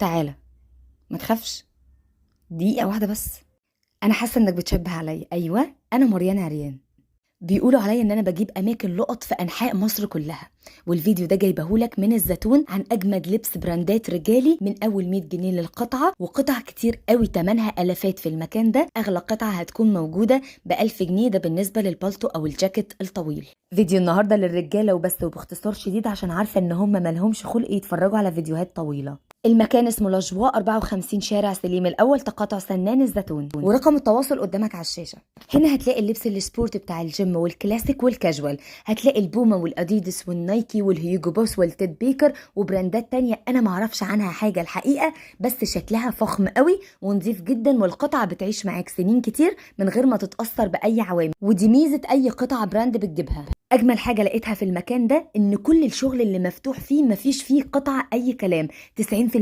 تعالى، ما تخافش، دقيقة واحدة بس. انا حاسة انك بتشبه عليا. ايوه، انا مريان عريان. بيقولوا عليا ان انا بجيب اماكن لقط في انحاء مصر كلها، والفيديو ده جايبهولك من الزيتون عن اجمد لبس براندات رجالي من اول 100 جنيه للقطعه، وقطع كتير قوي تمنها الافات في المكان ده. اغلى قطعه هتكون موجوده ب1000 جنيه، ده بالنسبه للبالتو او الجاكيت الطويل. فيديو النهارده للرجاله وبس، وباختصار شديد عشان عارفه ان هم مالهمش خلق يتفرجوا على فيديوهات طويله. المكان اسمه لاجواء 54 شارع سليم الاول، تقاطع سنان الزيتون، ورقم التواصل قدامك على الشاشه. هنا هتلاقي اللبس السبورت بتاع الجيم والكلاسيك والكاجوال، هتلاقي البوما والاديدس والنايكي والهيوجو بوس والتيد بيكر وبراندات تانية انا معرفش عنها حاجه الحقيقه، بس شكلها فخم قوي ونظيف جدا، والقطعه بتعيش معاك سنين كتير من غير ما تتاثر باي عوامل، ودي ميزه اي قطعه براند بتجيبها. اجمل حاجه لقيتها في المكان ده ان كل الشغل اللي مفتوح فيه مفيش فيه قطعه اي كلام، 90%